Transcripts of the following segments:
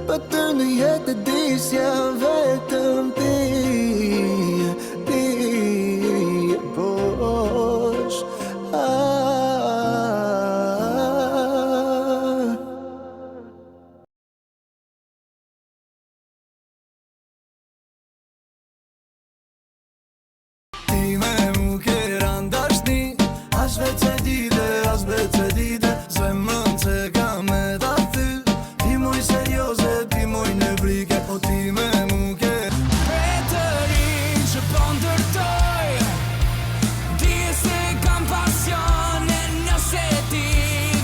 për të në jetë të disja vetëm ti bosh Ti me mu kera ndashni as vetë se dite zemrën se kam me ta thyll ti moj serioze, ti moj në brike o ti me mu kera Vetërin që po ndërtoj Di se kam pasion e nëse ti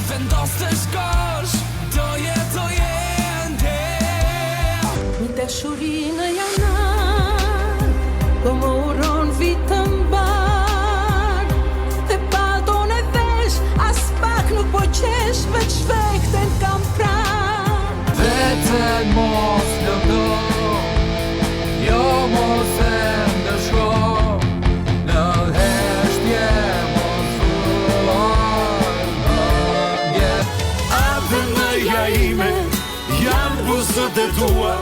vendos të shkosh do jetoj ende Një dashuri në janar Po më uron vitën bar Dhe palton e vesh As pak nuk po qesh Veç shvejkten kam pran Vete mos lëndo Jo mos e ndëshko Në heshtje mos uaj Ate në ime janë buzët e tua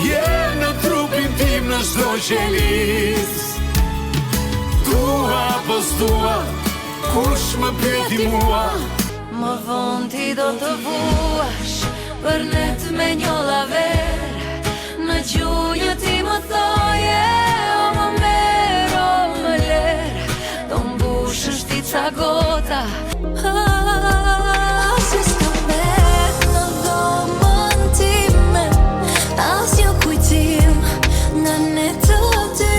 Je në trupin tim në shdo qelis Tua pos tua Kush më pyeti mua Më vonë ti do të vuash Për net me një laver Në gjunjë ti më thoje O më merë, o më ler Do mbushësh ti ca gota Se s'ka bet në dhomën time As jo kujtim Në ne të dy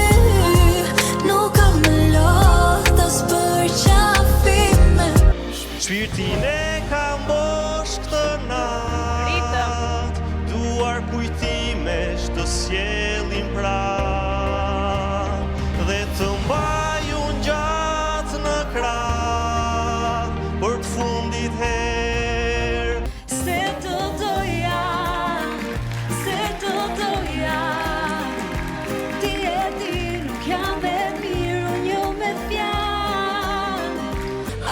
Nuk kam më lot As për qafime Shpirtin e kam bosh këtë nat Duar kujtime shtë sjellin pran Dhe të mbajun gjatë në krah Për të fundit her Se të doja Ti e ti nuk jam e miru një me fjan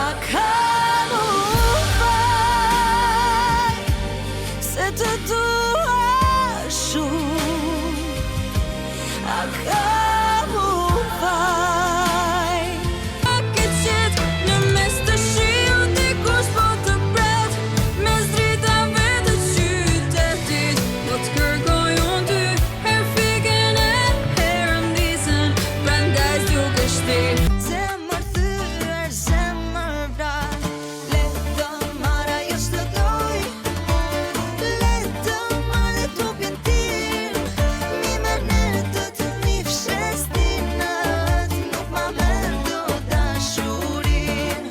A ka më faj Se të dua shumë A ka më faj A ke qetë në mes të shiu Dikush po të pret Mes dritave të qytetit Po të kërkoj unë ty Her fiken e her ndisën Prandaj s'duke shti Zemër thyër, zemër vrar Le të marra jo së të doj Le të marrë trupin tim Mi merë të të një fshestinat Nuk ma merë do dashurin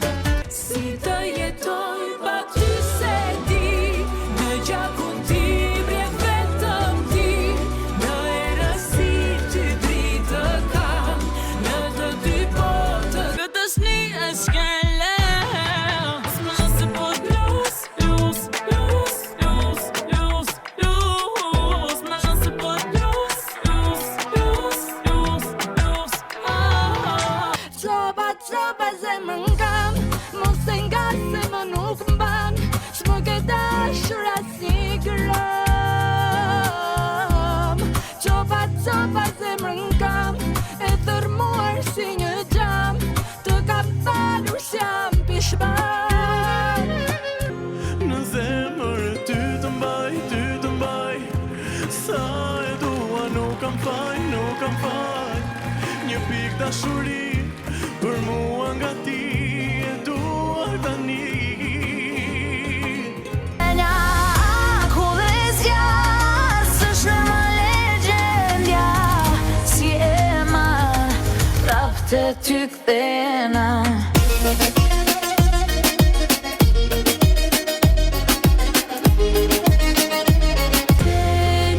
Si të jetoj pa ty se di Në gjakun tim rje vetëm ti Në erësi ty dritë kam Në të dy botë Këtës një e shkele S'më nëse po t'lus S'më nëse po t'lus Qoba zemrën kam Mos e nga se më nuk mban S'më ke dashur as një gram Qoba zemrën kam E thërmuar si një gjam Të ka falur si jam pishman Në zemër ty të mbaj Sa e dua nuk kam faj Një pik dashuri Për mua nga ti e dua tani Nja ku dhe zjarë S'është në më legendja Si e ma Prap të ty kthena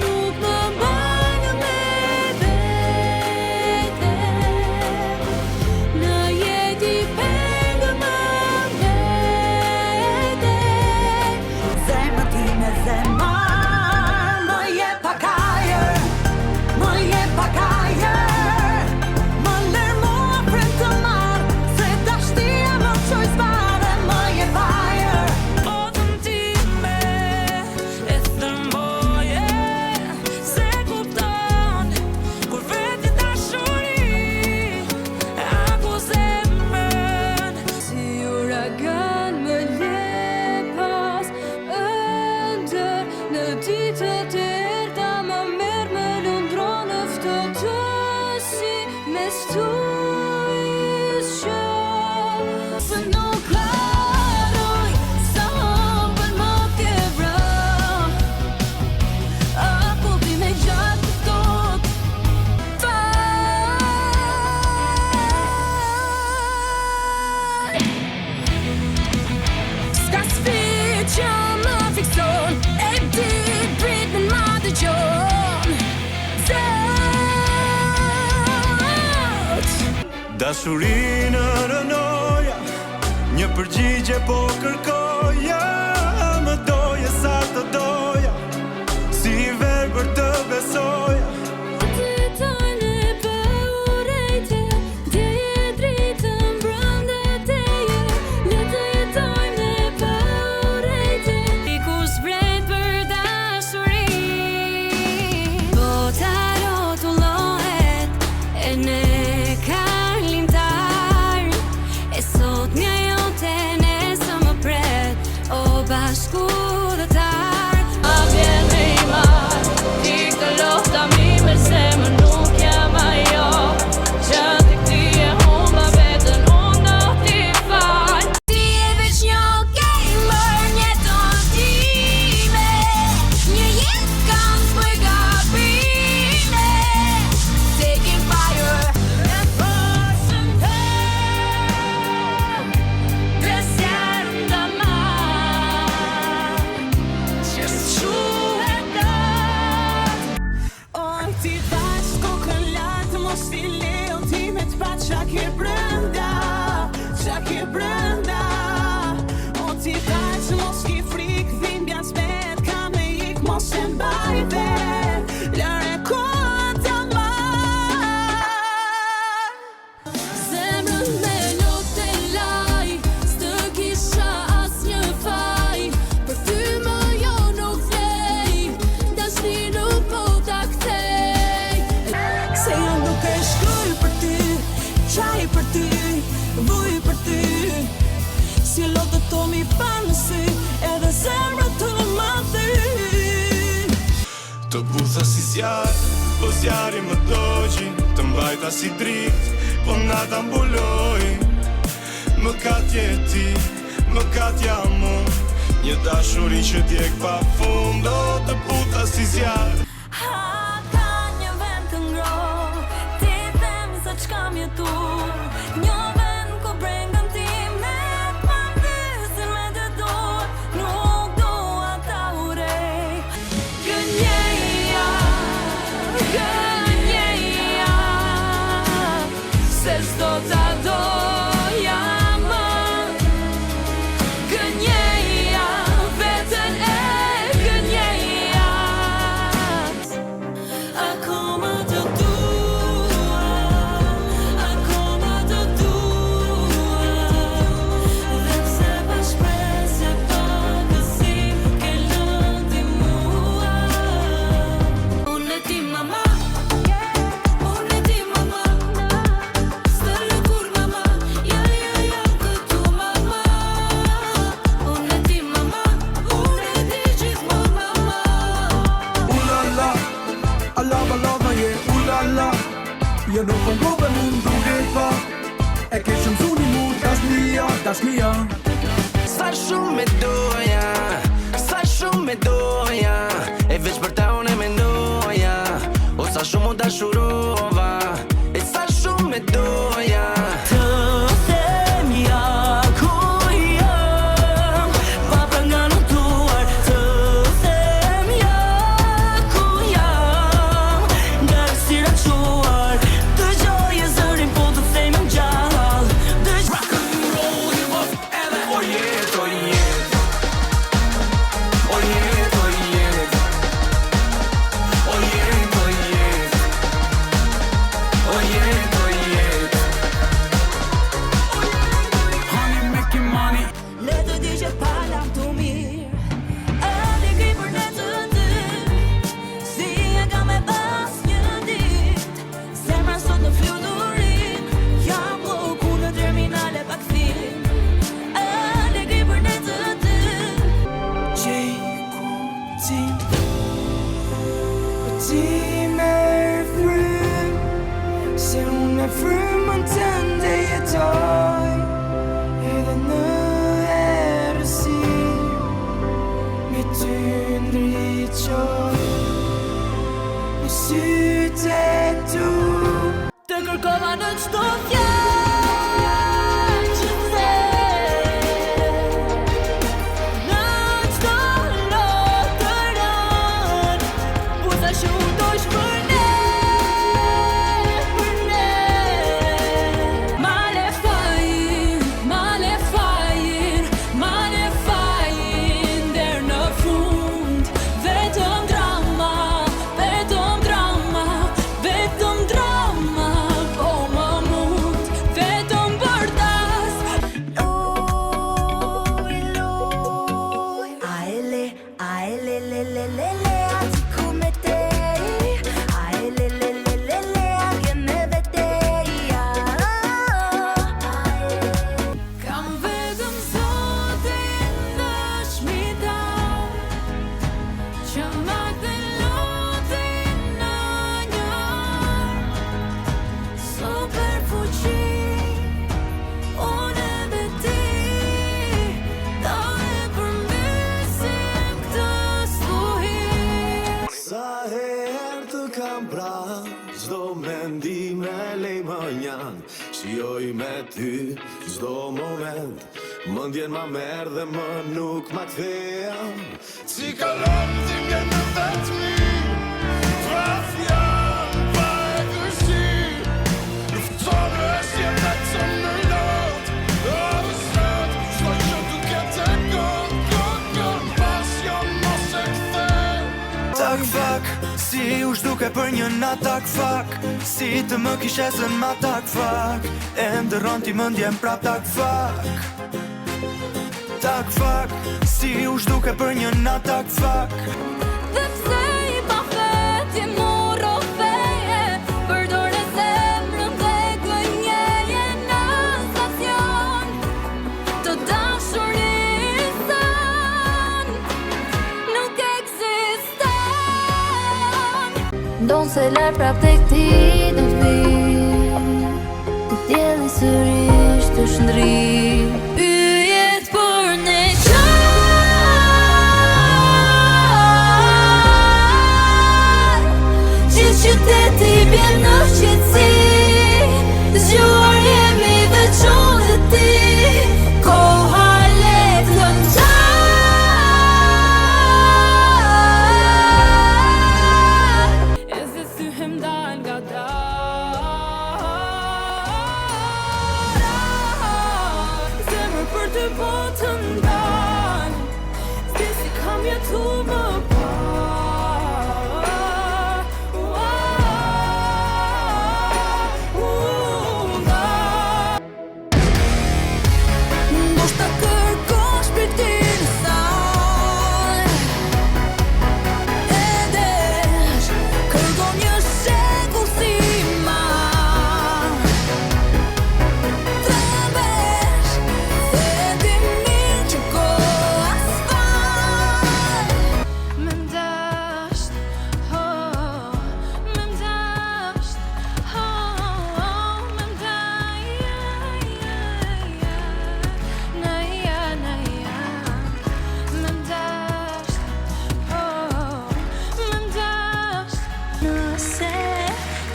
Nuk më banë me vete Në jeti pengë më vete Zemër ti me zemër Më je pakajer Më lër mua frem të marë Se ditët e erta më merr me lundron në ftohtësi mes tujës që se nuk harroj sa hapën më ke vrarë akullti me gjatë tot Ska sfit që më fikson E dit pritmin ma dëgjon Zot Dashurinë rënoja, një përgjigje po kërkoja, më doje sa të doja, si verbër të besoja. Jetojnë e pa urejtje Djeje dritën brënda teje Le të jetojnë e pa urejtje Iku zbret për dashuri Bota rotullohet E ne kalimtar E sot mja jote nesër më pret O bashkëdhëtar A vjen me I marr Ti këtë lofta mi merse më nuk jam ajo Që ti këti e humba vetën unë do t'i fal Ti e veç një gamer njeton time Një jetë kam s'pëj gabime Taking fire E pasën të Besjar në ma Që s'quhet O ti vash kokën lartë mos t'i leo ti me t'pa qa ke brënda Qa ke brënda O ti vash mos ki frik dhimbja s'met ka me ik mos e mbaj vet Lëre kohën të marr Zemrën me lot e laj S'të kisha as një faj Për ty më jo nuk vlej Dashni nuk po ta kthej Se jo nuk e shkruj për ty Qaj për ty Vuj për ty Si lotët to mi pa në sy Edhe zemrët të më thy Të butha si zjarë, po zjarri më dogji, të mbajta si dritë, po nata mbuloj. Më katje ti, më katja mu, një dashuri që t'jek pa fund, o të butha si zjarë. Ha ka një vend të ngrohtë Ti them se çka mjetur Një vend ku brengën time Pa mbysin me dy dorë Nuk dua ta urej Gënjeja Se s'do ta doja më Gënjeja Vetën e gënjeja Akoma të dua Akoma të dua Dhe pse pa shpresë pa gëzim Ke lëndi mua Unë e ti mama Unë e ti mama S'të lëkur mama Ja këtu mama Unë e ti mama Unë e ti gjithmonë mama Ooh la la, I love my yeah, ooh la la Jo nuk po ngove mund duhet pa E ke shumë zuni mu, dashnia Sa shumë me doja, sa shumë me doja E veç për ta unë e mendoja O sa shumë u dashurova E sa shumë me doja Të them ja ku jam Pa nga në tuar Të them ja ku jam Nga rësira quar Të gjoj e zërin po të them në gjall Rock and roll hip hop edhe O jet, o jet O jet, o jet O jet, o jet Ti merr frym, se unë me frymën tënde jetoj, edhe në errësi me ty ndriçoj. Në sytë e tu të kërkova në çdo fjalë që the, në çdo lotëron, buza shumë dosh për ne, për ne. Male fajin der në fund, vetëm drama, po më mund, vetëm bërdas. Luj, aele, ati ku me te, aele, ake me veteja. Kam vetëm zotin në shmita, që ma të lotin në një super fuqi, unë e beti, do e përmbesim këtë sluhi. Sa herë të kam pra, çdo mendim e lej më njan, shijoj me ty çdo moment, mendjen ma merr dhe më nuk ma kthejam. Si kalon ti nga në vetmi, pa fjalë, pa e kërsi, luftove si e vetëm në lot, sot, çdo që duket e gën, pasion mos e kthe. Tak fak, si u shduke për një natak fak, si të më kishe zën ma tak fak, e ndërron ti mendjen prap tak fak. Tak fak, si u shduke për një natak fak. Dhe pse i pa feti muro feje, përdore zemrën dhe gënjeje në stacion të dashurisën, nuk ekziston. Don't se lar prap tek ti do t'vi, të dielli sërish të shndri. Yjet për ne që qyteti bjen në shqetësi, zgjuar jemi veç unë dhe ti, koha let lën gjallë, e se syhem dal nga darë, zemër për ty po të ndal, s'di si kam jetu më ndoshta kërkosh për ty në saj, edesh kërkon një shekull si ma, trembesh, se di mirë që koha s'fal. Me mdasht, me mdasht, me Nëse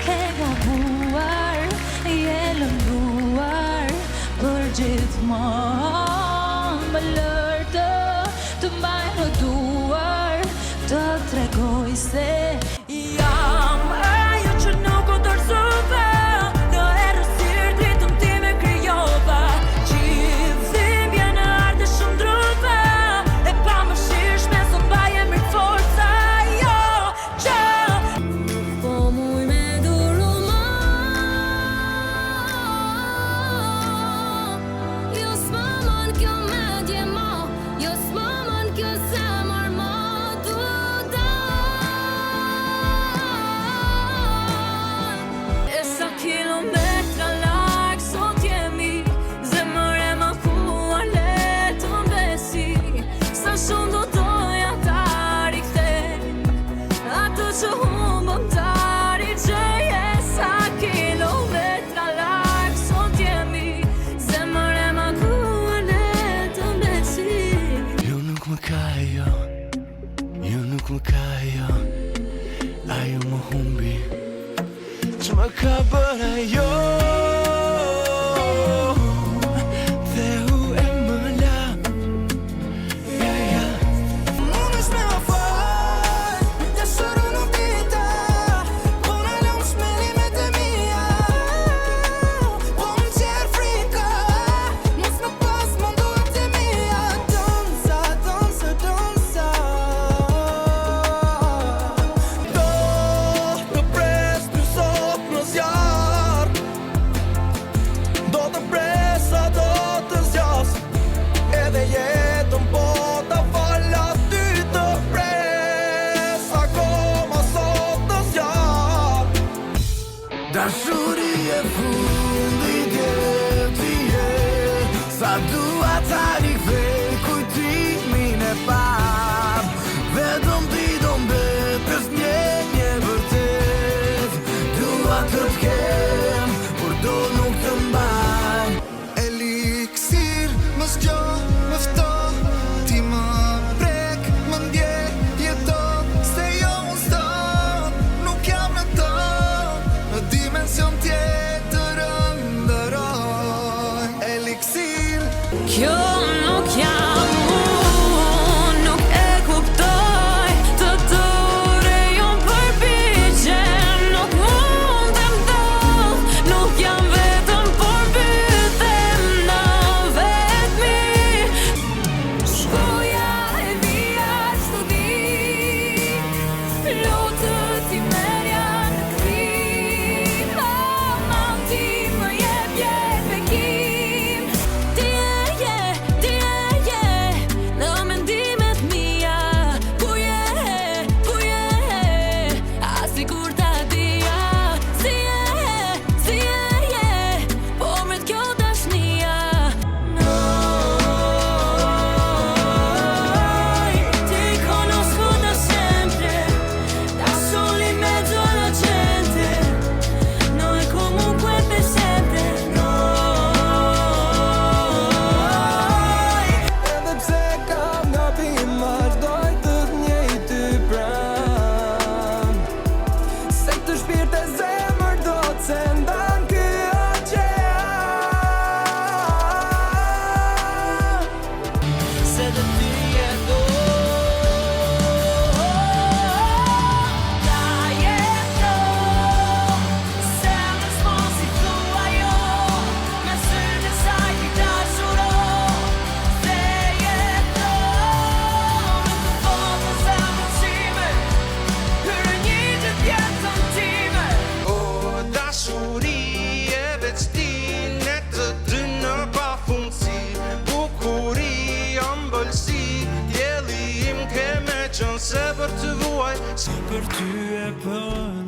ke gabuar, je lënduar për gjithmonë, më lër të mbaj në duar, të tregoj se jam ajo që nuk u dorëzova, në errësirë dritën time krijova, gjithë dhimbje në ardhe shndrova, e pa më shirshme sot baje mirë forca, jo që po muj me duru ma, jo s'ma man kjo medje ma, jo s'ma man kjo zemër ma, du da ajo më humbi, që më ka bërë ajo. Dashuri e fundit jetije, sa dua ta rikthej kujtimin e parë. Vetëm ti do mbetesh një vërtet. Dua të t'kem, por do nuk të mbaj. Eliksir, më zgjo, më fto, ti më prek, më ndjek, jeto, se jo unë sto, nuk jam në to. Dimension tjetër ndëroj Eliksir. Kjo nuk jam unë, nuk e kuptoj. Të dore jon përpiqen, nuk mund të mdoj. Nuk jam vetëm, por mbytem në vetmi. Shkoja e vija çdo ditë, lutët i merja në krim. Ti më jep bekim. Ti je në mendimet mia. Ku je, a sigur ta dija. Si je, po mret kjo dashnia. Noi ti conosco da sempre, da soli in mezzo alla gente. Noi comunque per sempre, noi. Edhe pse kam gabim, vazhdoj të njëjtë pran. Se këtë shpirt e zemër do të sendan ky oqean. Se dhe ti e do. Ta jeto, se më s'mos i thua jo, me sytë e saj ti dashuro. Se jeto, me të foto zemrën time, hyre një të pjetën time. O dashuri e veçtine të dy në pafundësi, bukuri ëmbëlsi, dielli im ke me qenë se për të vuaj, se për ty e bën.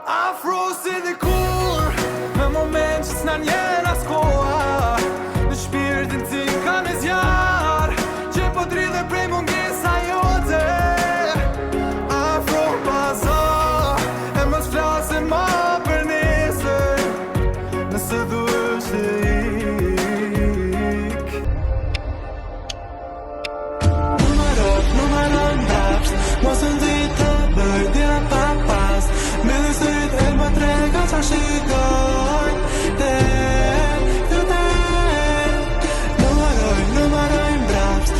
Afro si dikur, me moment që s'na njen as koha. Në shpirtin ti ka në zjarë, që po t'rridhe prej mungesa jote. Afro baza, e mos flase ma për nesër, nëse duhesh të ik. Numaroj mbrapsht, mos në ditë të bëj dira pa pas. Me dhe sërit e më trega qa shikoj. Numaroj mbrapsht.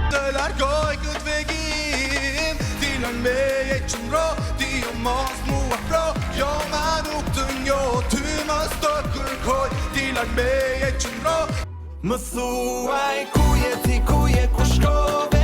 Të largoj këtë vegim, ti lën me e qëndro, ti jo mos mu afro, jo ma nuk të njo, ty mos të kërkoj, ti lën me e qëndro. Më thuaj ku je ti, ku je, ku shkove.